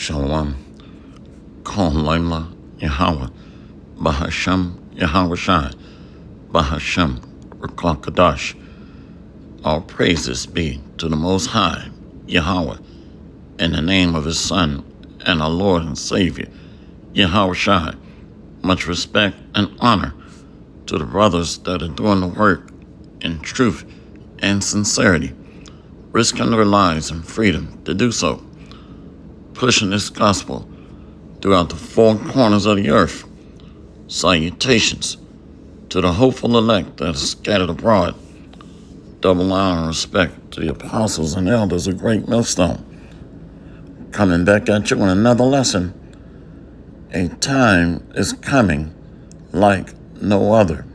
Shalom, Kol Laila Yahweh, Bahashem Yahweh Shai, Bahashem Ruach Kadash. All praises be to the Most High, Yahweh, in the name of His Son and our Lord and Savior, Yahweh Shai. Much respect and honor to the brothers that are doing the work in truth and sincerity, risking their lives and freedom to do so, pushing this gospel throughout the four corners of the earth. Salutations to the hopeful elect that is scattered abroad. Double honor and respect to the apostles and elders of Great Millstone. Coming back at you with another lesson. A time is coming like no other.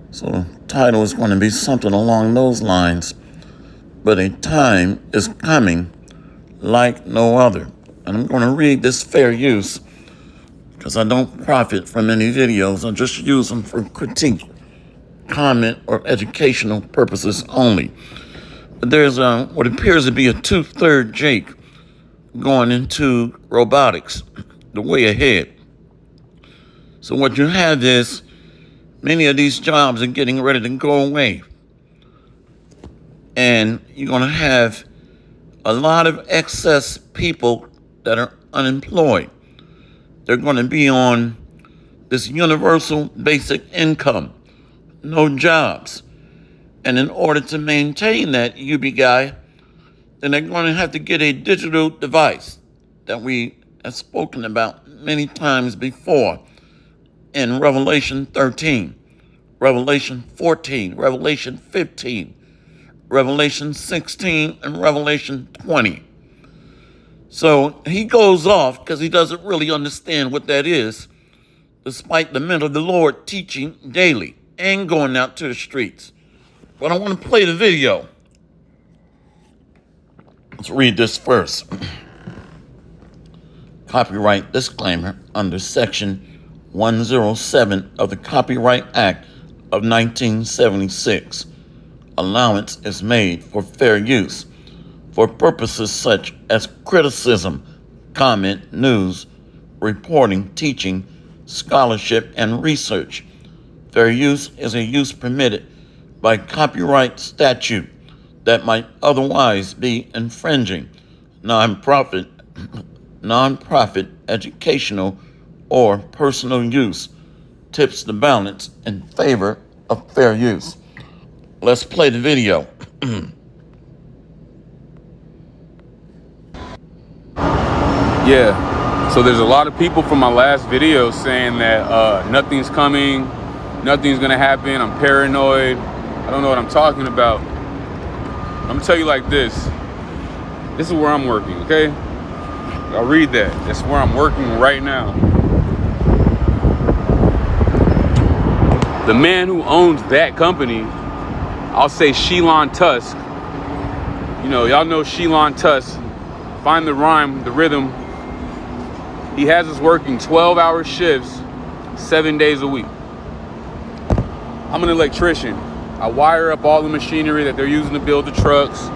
So the title is going to be something along those lines. But a time is coming like no other. And I'm going to read this fair use because I don't profit from any videos. I just use them for critique, comment, or educational purposes only. But there's what appears to be a 2/3 Jake going into robotics, the way ahead. So what you have is many of these jobs are getting ready to go away. And you're going to have a lot of excess people that are unemployed. They're going to be on this universal basic income, no jobs. And in order to maintain that UBI, then they're going to have to get a digital device that we have spoken about many times before in Revelation 13, Revelation 14, Revelation 15, Revelation 16, and Revelation 20. So he goes off because he doesn't really understand what that is, despite the men of the Lord teaching daily and going out to the streets. But I want to play the video. Let's read this first. Copyright disclaimer under Section 107 of the Copyright Act of 1976. Allowance is made for fair use for purposes such as criticism, comment, news, reporting, teaching, scholarship, and research. Fair use is a use permitted by copyright statute that might otherwise be infringing, non-profit, educational, or personal use, tips the balance in favor of fair use. Let's play the video. Yeah, so there's a lot of people from my last video saying that nothing's coming, nothing's gonna happen, I'm paranoid, I don't know what I'm talking about. I'm gonna tell you like this is where I'm working, okay? I'll read that. That's where I'm working right now. The man who owns that company, I'll say Shelon Tusk. You know, y'all know Shelon Tusk. Find the rhyme, the rhythm. He has us working 12-hour shifts, 7 days a week. I'm an electrician. I wire up all the machinery that they're using to build the trucks.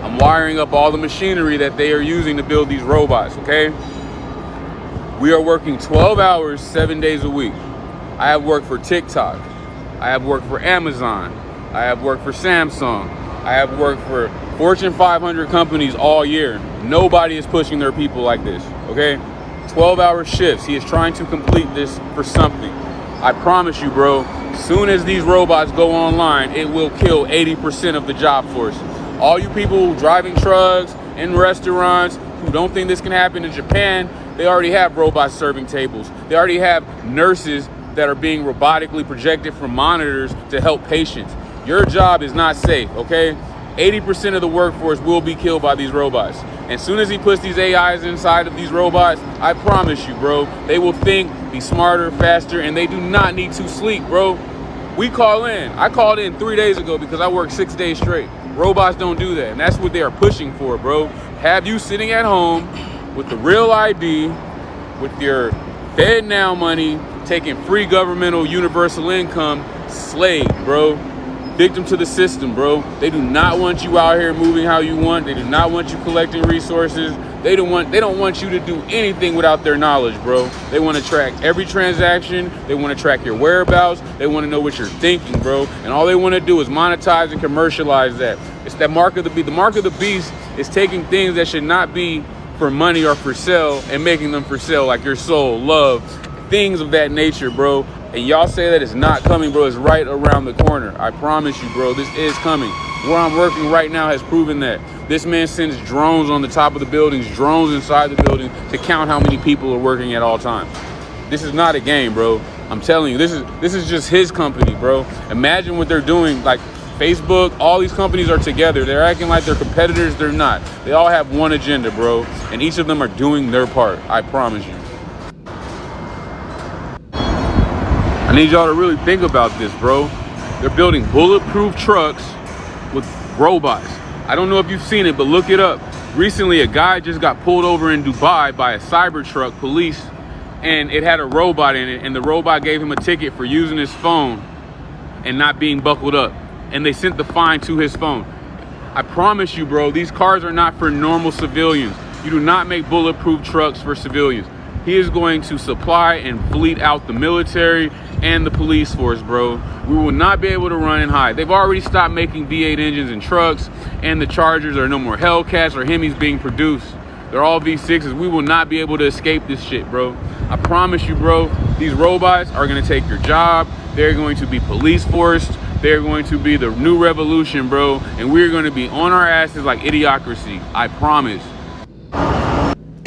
I'm wiring up all the machinery that they are using to build these robots, okay? We are working 12 hours, 7 days a week. I have worked for TikTok. I have worked for Amazon. I have worked for Samsung. I have worked for Fortune 500 companies all year. Nobody is pushing their people like this, okay? 12-hour shifts. He is trying to complete this for something. I promise you, bro, soon as these robots go online, it will kill 80% of the job force. All you people driving trucks in restaurants who don't think this can happen in Japan, they already have robots serving tables. They already have nurses that are being robotically projected from monitors to help patients. Your job is not safe, okay? 80% of the workforce will be killed by these robots. As soon as he puts these AIs inside of these robots, I promise you, bro, they will think, be smarter, faster, and they do not need to sleep, bro. We call in. I called in 3 days ago because I worked 6 days straight. Robots don't do that, and that's what they are pushing for, bro. Have you sitting at home with the real ID, with your Fed Now money, taking free governmental universal income, slave, bro. Victim to the system, bro. They do not want you out here moving how you want. They do not want you collecting resources. They don't want you to do anything without their knowledge, bro. They want to track every transaction. They want to track your whereabouts. They want to know what you're thinking, bro. And all they want to do is monetize and commercialize that. It's that mark of the beast. The mark of the beast is taking things that should not be for money or for sale and making them for sale, like your soul, love, things of that nature, bro. And y'all say that it's not coming, bro. It's right around the corner. I promise you, bro, this is coming. Where I'm working right now has proven that. This man sends drones on the top of the buildings, drones inside the building to count how many people are working at all times. This is not a game, bro. I'm telling you, this is just his company, bro. Imagine what they're doing. Like Facebook, all these companies are together. They're acting like they're competitors. They're not. They all have one agenda, bro. And each of them are doing their part. I promise you. I need y'all to really think about this, bro. They're building bulletproof trucks with robots. I don't know if you've seen it, but look it up. Recently, a guy just got pulled over in Dubai by a Cybertruck police, and it had a robot in it, and the robot gave him a ticket for using his phone and not being buckled up. And they sent the fine to his phone. I promise you, bro, these cars are not for normal civilians. You do not make bulletproof trucks for civilians. He is going to supply and fleet out the military and the police force, bro. We will not be able to run and hide. They've already stopped making V8 engines in trucks, and the Chargers are no more Hellcats or Hemis being produced. They're all V6s. We will not be able to escape this shit, bro. I promise you, bro, these robots are gonna take your job. They're going to be police forced. They're going to be the new revolution, bro. And we're gonna be on our asses like Idiocracy. I promise.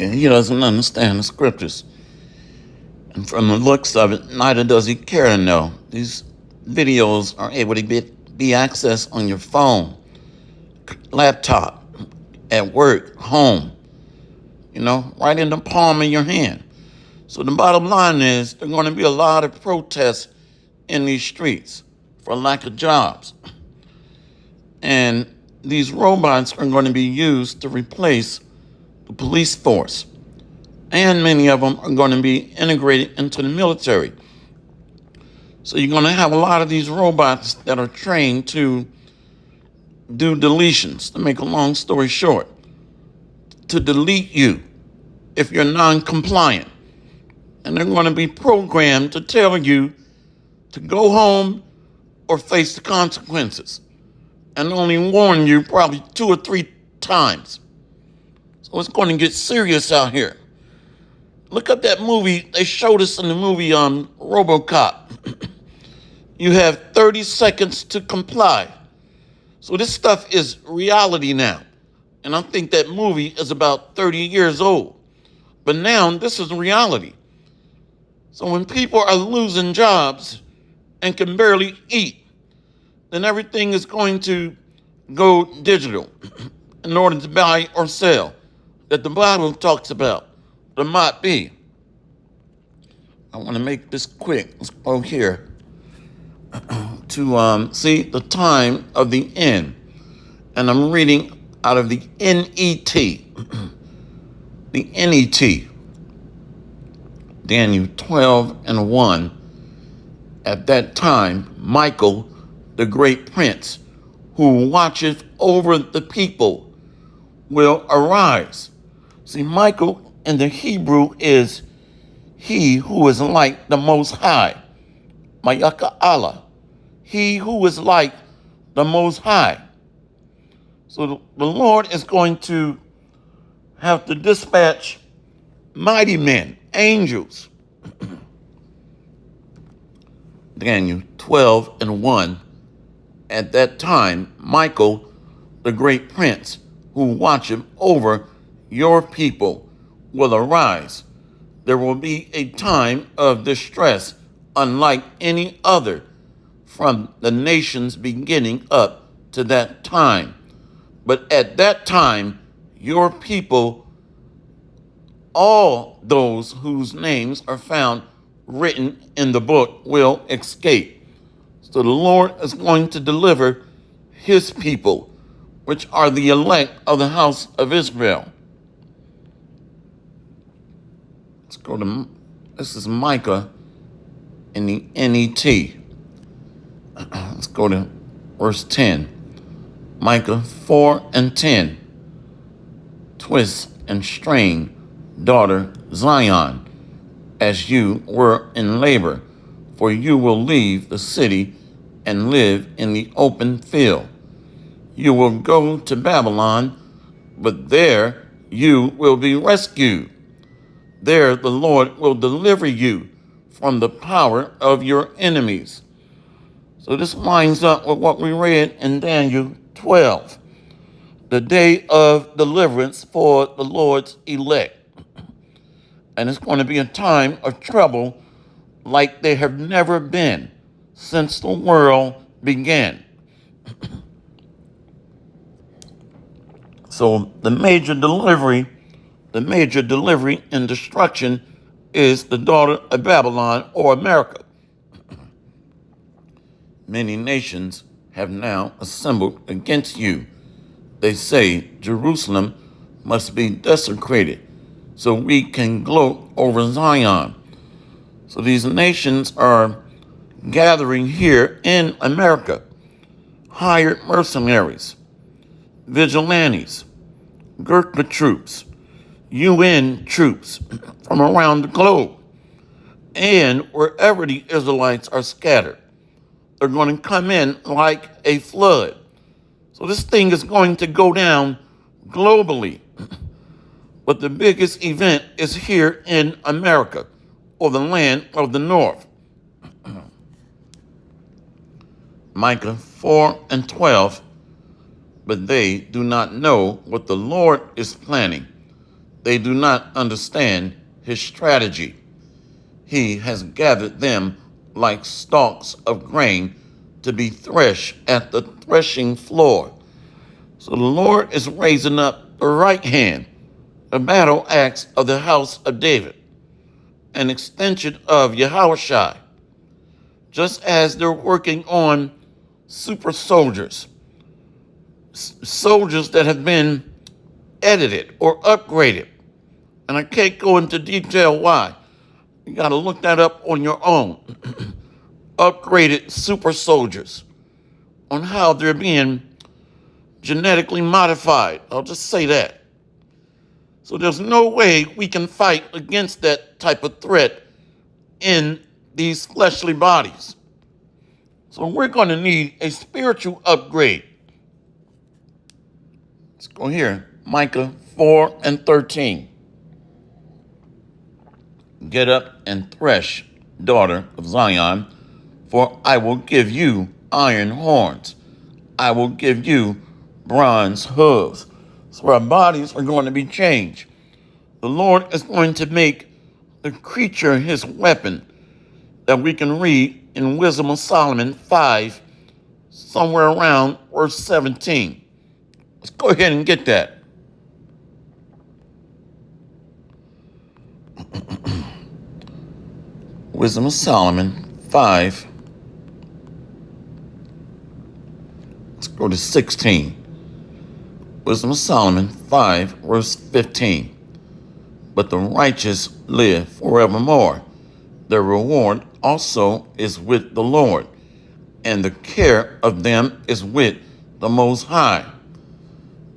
And he doesn't understand the scriptures. And from the looks of it, neither does he care to know. These videos are able to be accessed on your phone, laptop, at work, home, right in the palm of your hand. So the bottom line is there are going to be a lot of protests in these streets for lack of jobs. And these robots are going to be used to replace the police force. And many of them are going to be integrated into the military. So you're going to have a lot of these robots that are trained to do deletions, to make a long story short, to delete you if you're non-compliant. And they're going to be programmed to tell you to go home or face the consequences, and only warn you probably 2 or 3 times. So it's going to get serious out here. Look up that movie. They showed us in the movie RoboCop. You have 30 seconds to comply. So this stuff is reality now. And I think that movie is about 30 years old. But now this is reality. So when people are losing jobs and can barely eat, then everything is going to go digital in order to buy or sell, that the Bible talks about. There might be. I want to make this quick. Let's go here to see the time of the end. And I'm reading out of the NET. The NET. Daniel 12:1. At that time, Michael, the great prince, who watcheth over the people, will arise. See, Michael in the Hebrew is he who is like the Most High. Mayaka Allah. He who is like the Most High. So the Lord is going to have to dispatch mighty men, angels. Daniel 12:1. At that time, Michael, the great prince, who watcheth over your people, will arise. There will be a time of distress unlike any other from the nations beginning up to that time. But at that time, your people, all those whose names are found written in the book, will escape. So the Lord is going to deliver his people, which are the elect of the house of Israel. Let's go to, this is Micah in the NET. Let's go to verse 10. Micah 4:10. Twist and strain, daughter Zion, as you were in labor, for you will leave the city and live in the open field. You will go to Babylon, but there you will be rescued. There the Lord will deliver you from the power of your enemies. So this lines up with what we read in Daniel 12, the day of deliverance for the Lord's elect. And it's going to be a time of trouble like there have never been since the world began. So the major delivery and destruction is the daughter of Babylon or America. Many nations have now assembled against you. They say Jerusalem must be desecrated so we can gloat over Zion. So these nations are gathering here in America, hired mercenaries, vigilantes, Gurkha troops, UN troops from around the globe, and wherever the Israelites are scattered. They're going to come in like a flood. So this thing is going to go down globally. But the biggest event is here in America, or the land of the north. Micah 4:12, but they do not know what the Lord is planning. They do not understand his strategy. He has gathered them like stalks of grain to be threshed at the threshing floor. So the Lord is raising up the right hand, the battle axe of the house of David, an extension of Yahushua, just as they're working on super soldiers, soldiers that have been edited or upgraded. And I can't go into detail why. You got to look that up on your own. Upgraded super soldiers, on how they're being genetically modified. I'll just say that. So there's no way we can fight against that type of threat in these fleshly bodies. So we're going to need a spiritual upgrade. Let's go here. Micah 4:13. Get up and thresh, daughter of Zion, for I will give you iron horns. I will give you bronze hooves. So our bodies are going to be changed. The Lord is going to make the creature his weapon, that we can read in Wisdom of Solomon 5, somewhere around verse 17. Let's go ahead and get that. Wisdom of Solomon 5. Let's go to 16. Wisdom of Solomon 5, verse 15. But the righteous live forevermore. Their reward also is with the Lord, and the care of them is with the Most High.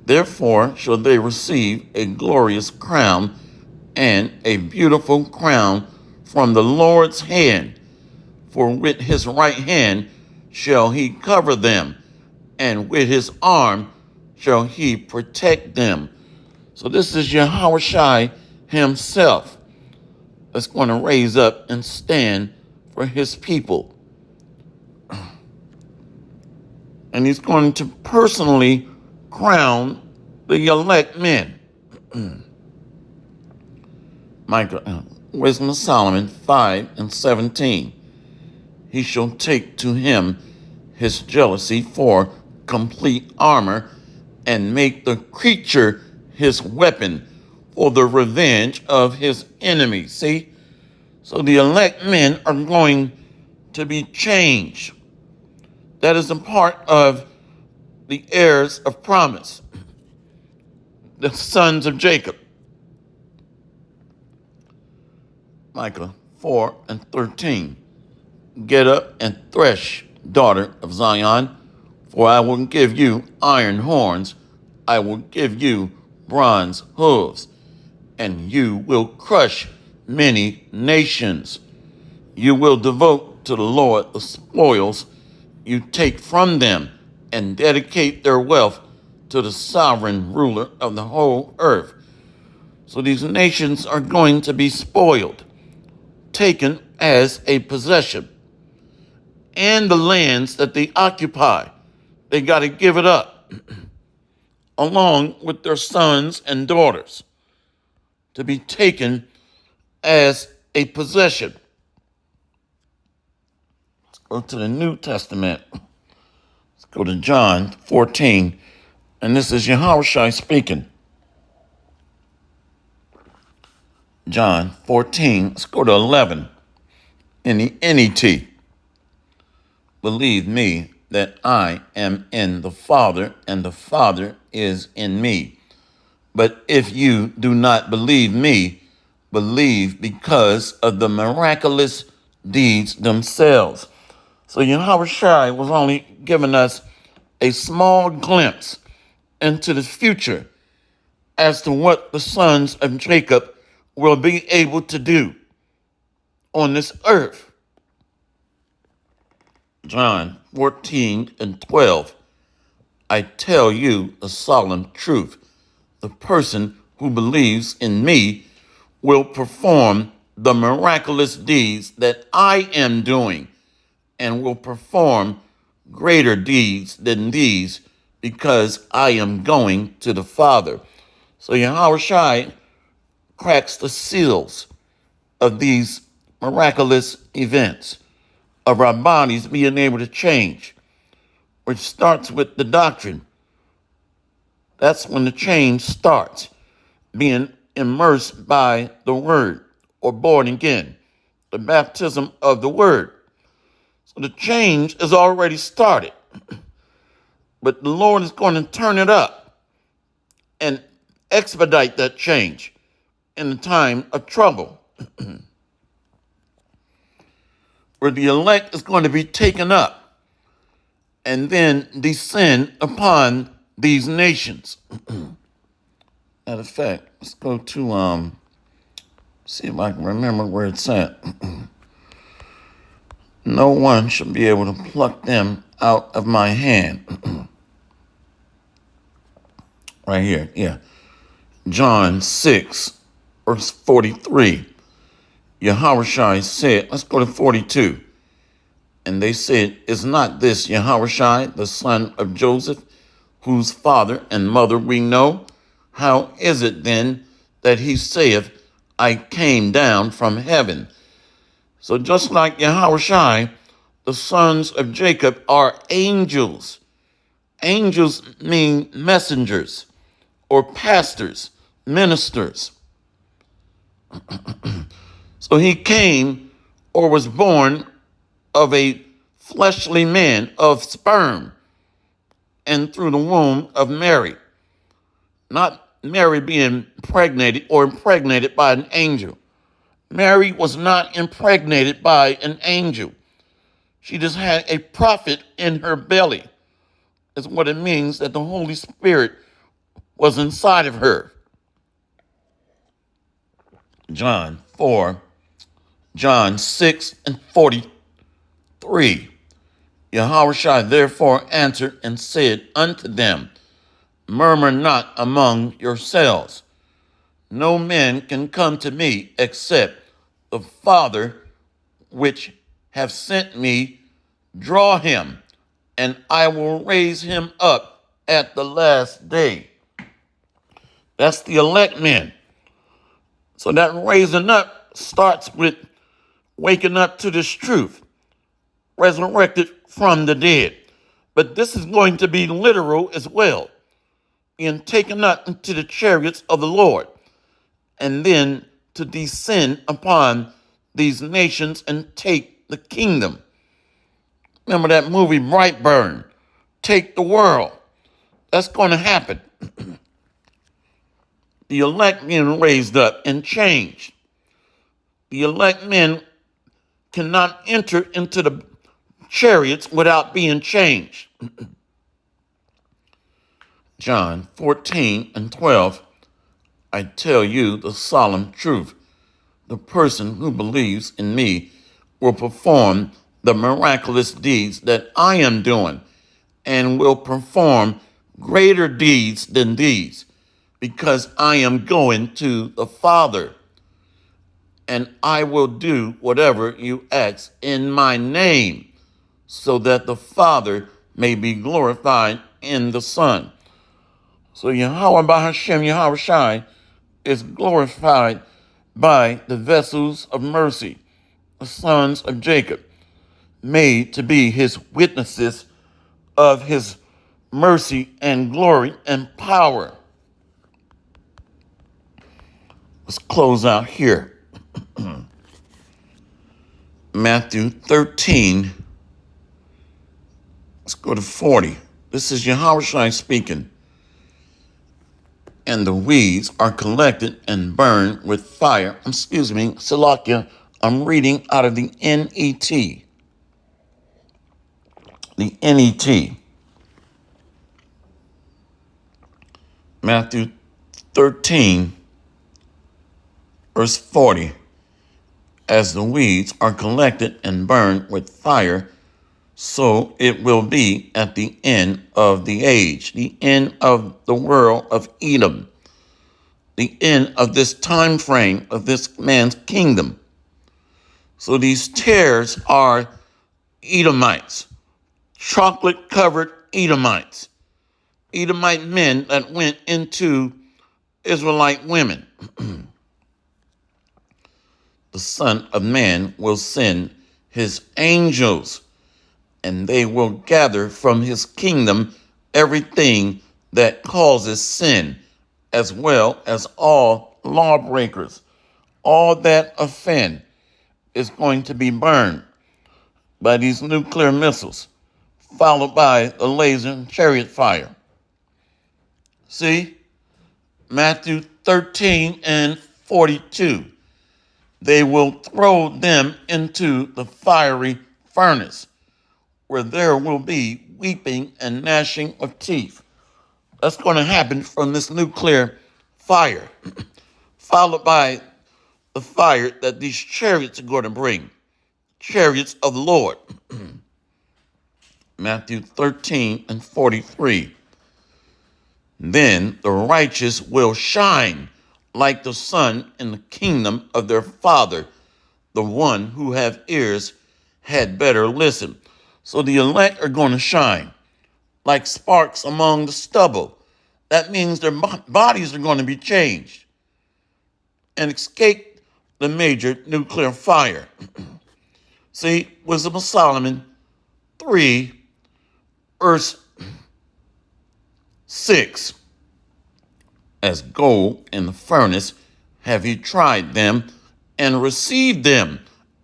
Therefore shall they receive a glorious crown and a beautiful crown from the Lord's hand. For with his right hand shall he cover them, and with his arm shall he protect them. So this is Yahushua himself that's going to raise up and stand for his people. And he's going to personally crown the elect men. Micah, Wisdom of Solomon 5:17. He shall take to him his jealousy for complete armor, and make the creature his weapon for the revenge of his enemies. See? So the elect men are going to be changed. That is a part of the heirs of promise, the sons of Jacob. Micah 4:13. Get up and thresh, daughter of Zion, for I will give you iron horns. I will give you bronze hooves. and you will crush many nations. You will devote to the Lord the spoils you take from them and dedicate their wealth to the sovereign ruler of the whole earth. So these nations are going to be spoiled, taken as a possession. And the lands that they occupy, they got to give it up, along with their sons and daughters, to be taken as a possession. Let's go to the New Testament. Let's go to John 14, and this is Yahushua speaking. John 14, let's go to 11 in the NET. Believe me that I am in the Father and the Father is in me. But if you do not believe me, believe because of the miraculous deeds themselves. So Yahushua was only giving us a small glimpse into the future as to what the sons of Jacob will be able to do on this earth. John 14 and 12, I tell you a solemn truth. The person who believes in me will perform the miraculous deeds that I am doing and will perform greater deeds than these because I am going to the Father. So Yahushua cracks the seals of these miraculous events of our bodies being able to change, which starts with the doctrine. That's when the change starts, being immersed by the word or born again, the baptism of the word. So the change is already started, but the Lord is going to turn it up and expedite that change in the time of trouble, where the elect is going to be taken up and then descend upon these nations. Matter of fact, let's go to see if I can remember where it's at. No one shall be able to pluck them out of my hand. Right here, yeah. John 6, verse 43. Yahushua said, let's go to 42. And they said, is not this Yahushua, the son of Joseph, whose father and mother we know? How is it then that he saith, I came down from heaven? So just like Yahushua, the sons of Jacob are angels. Angels mean messengers or pastors, ministers. So he came or was born of a fleshly man of sperm and through the womb of Mary. Not Mary being impregnated by an angel. Mary was not impregnated by an angel. She just had a prophet in her belly. Is what it means that the Holy Spirit was inside of her. John 6 and 43. Yahushua therefore answered and said unto them, murmur not among yourselves. No man can come to me except the Father which have sent me draw him, and I will raise him up at the last day. That's the elect men. So that raising up starts with waking up to this truth, resurrected from the dead. But this is going to be literal as well, in taken up into the chariots of the Lord, and then to descend upon these nations and take the kingdom. Remember that movie Brightburn, Take the World. That's going to happen. The elect men raised up and changed. The elect men cannot enter into the chariots without being changed. John 14 and 12, I tell you the solemn truth. The person who believes in me will perform the miraculous deeds that I am doing and will perform greater deeds than these because I am going to the Father, and I will do whatever you ask in my name so that the Father may be glorified in the Son. So Yahweh Bahashem Yahweh Shai is glorified by the vessels of mercy, the sons of Jacob, made to be his witnesses of his mercy and glory and power. Let's close out here. Matthew 13. Let's go to 40. This is Yahweh Shai speaking. And the weeds are collected and burned with fire. Salakia, I'm reading out of the NET. The NET. Matthew 13, verse 40. As the weeds are collected and burned with fire, so it will be at the end of the age, the end of the world of Edom, the end of this time frame of this man's kingdom. So these tares are Edomites, chocolate-covered Edomites, Edomite men that went into Israelite women. The Son of Man will send his angels, and they will gather from his kingdom everything that causes sin, as well as all lawbreakers. All that offend is going to be burned by these nuclear missiles, followed by the laser and chariot fire. See? Matthew 13 and 42. They will throw them into the fiery furnace, where there will be weeping and gnashing of teeth. That's going to happen from this nuclear fire, followed by the fire that these chariots are going to bring, chariots of the Lord. Matthew 13 and 43. Then the righteous will shine like the sun in the kingdom of their Father. The one who have ears had better listen. So the elect are going to shine like sparks among the stubble. That means their bodies are going to be changed and escape the major nuclear fire. See, Wisdom of Solomon 3, verse 6. As gold in the furnace have he tried them and received them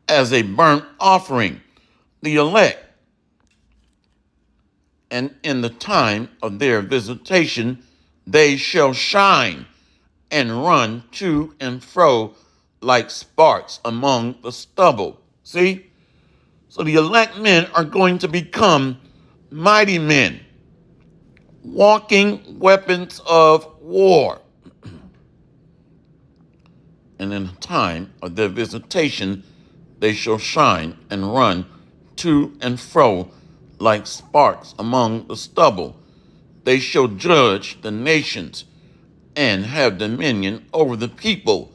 as a burnt offering, the elect. And in the time of their visitation, they shall shine and run to and fro like sparks among the stubble. See? So the elect men are going to become mighty men, walking weapons of war. And in the time of their visitation, they shall shine and run to and fro like sparks among the stubble. They shall judge the nations and have dominion over the people,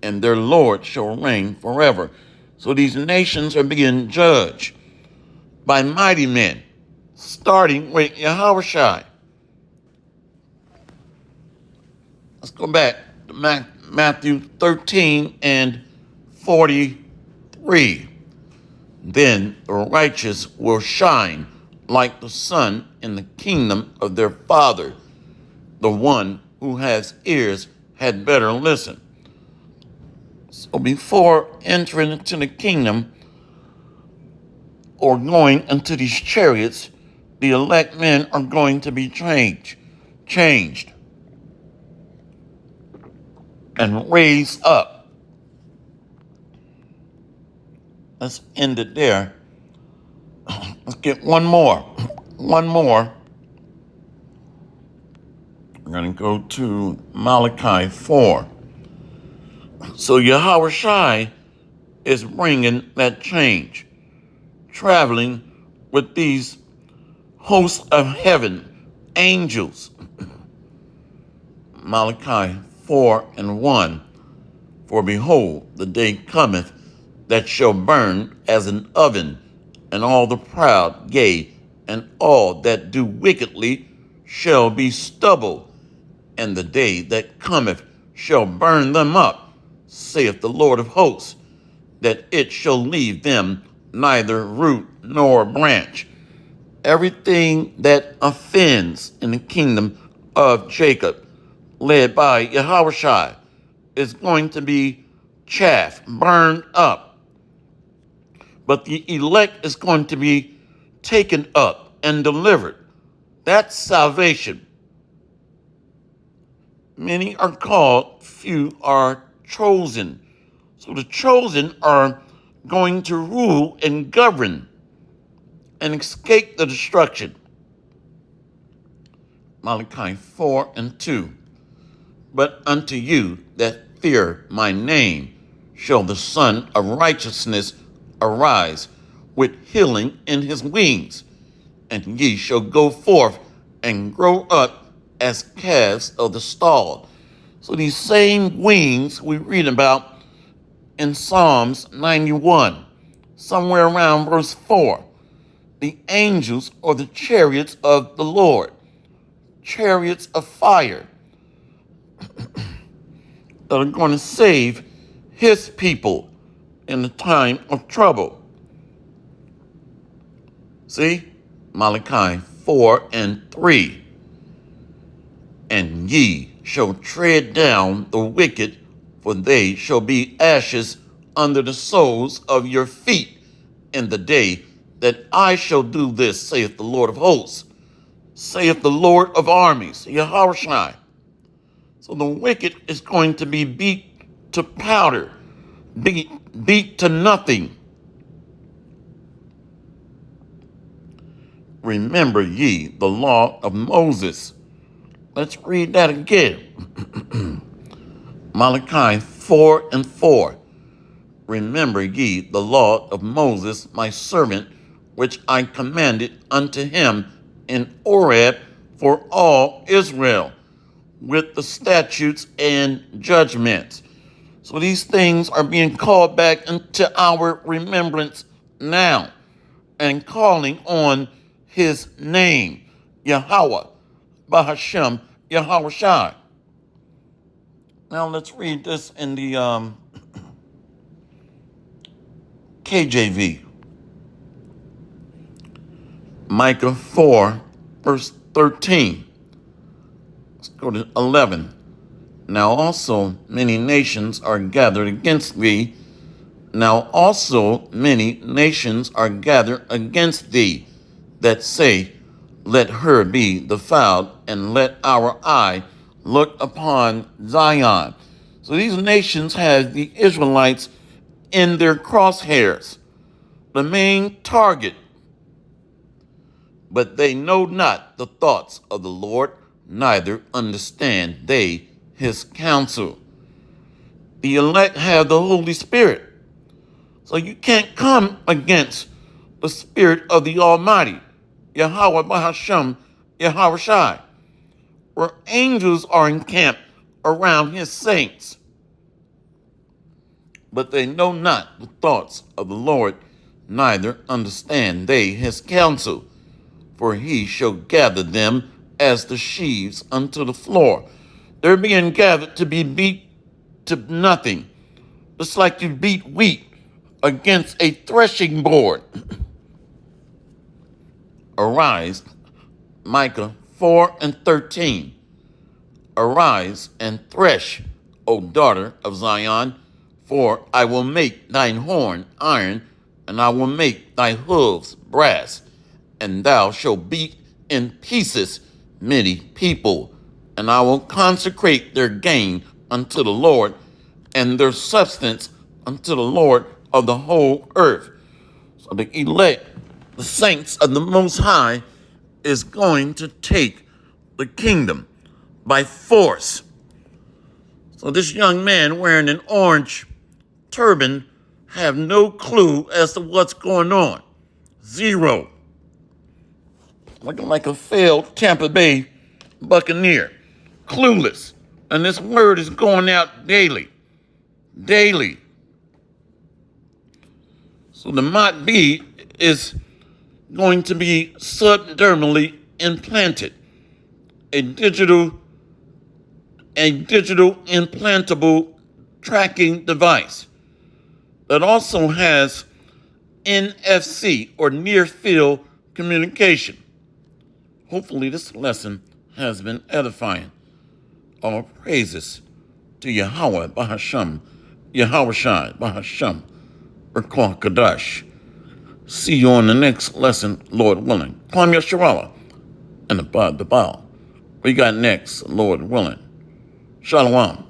and their Lord shall reign forever. So these nations are being judged by mighty men, starting with Yahushua. Let's go back to Matthew 13 and 43. Then the righteous will shine like the sun in the kingdom of their Father. The one who has ears had better listen. So before entering into the kingdom or going into these chariots, the elect men are going to be changed and raised up. Let's end it there. Let's get one more. We're going to go to Malachi 4. So Yahweh Shai is bringing that change, traveling with these hosts of heaven, angels. Malachi 4:1. For behold, the day cometh that shall burn as an oven, and all the proud, yea, and all that do wickedly shall be stubble, and the day that cometh shall burn them up, saith the Lord of hosts, that it shall leave them neither root nor branch. Everything that offends in the kingdom of Jacob, led by Yahushua, is going to be chaff, burned up. But the elect is going to be taken up and delivered. That's salvation. Many are called, few are chosen. So the chosen are going to rule and govern and escape the destruction. Malachi 4:2. But unto you that fear my name shall the Son of Righteousness arise with healing in his wings, and ye shall go forth and grow up as calves of the stall. So these same wings we read about in Psalms 91, somewhere around verse 4. The angels or the chariots of the Lord, chariots of fire, that are going to save his people in the time of trouble. See? Malachi 4:3. And ye shall tread down the wicked, for they shall be ashes under the soles of your feet in the day that I shall do this, saith the Lord of hosts, saith the Lord of armies, Yahushua. So the wicked is going to be beat to powder, beat to nothing. Remember ye the law of Moses. Let's read that again. Malachi 4:4. Remember ye the law of Moses, my servant, which I commanded unto him in Oreb for all Israel, with the statutes and judgments. So these things are being called back into our remembrance now, and calling on his name, Yahweh, Bahashem, Yahweh Shai. Now let's read this in the KJV. Micah 4, verse 13. Let's go to 11. Now also many nations are gathered against thee. Now also many nations are gathered against thee, that say, let her be defiled, and let our eye look upon Zion. So these nations have the Israelites in their crosshairs, the main target. But they know not the thoughts of the Lord, neither understand they his counsel. The elect have the Holy Spirit. So you can't come against the Spirit of the Almighty, Yahweh Bahashem, Yahweh Shai, where angels are encamped around his saints. But they know not the thoughts of the Lord, neither understand they his counsel. For he shall gather them as the sheaves unto the floor. They're being gathered to be beat to nothing, just like you beat wheat against a threshing board. Arise, Micah 4:13. Arise and thresh, O daughter of Zion, for I will make thine horn iron, and I will make thy hooves brass, and thou shalt beat in pieces many people, and I will consecrate their gain unto the Lord, and their substance unto the Lord of the whole earth. So the elect, the saints of the Most High, is going to take the kingdom. by force. So this young man wearing an orange turban have no clue as to what's going on. Zero. Looking like a failed Tampa Bay Buccaneer. Clueless. And this word is going out daily. Daily. So the Mott B is going to be subdermally implanted. A digital implantable tracking device that also has NFC or near field communication. Hopefully this lesson has been edifying. All praises to Yahweh Bahasham, Yahweh Shai Bahasham, Rakwa Kadash. See you on the next lesson, Lord willing. Climb your Shirala and abide the bow. We got next, Lord willing. Shalom.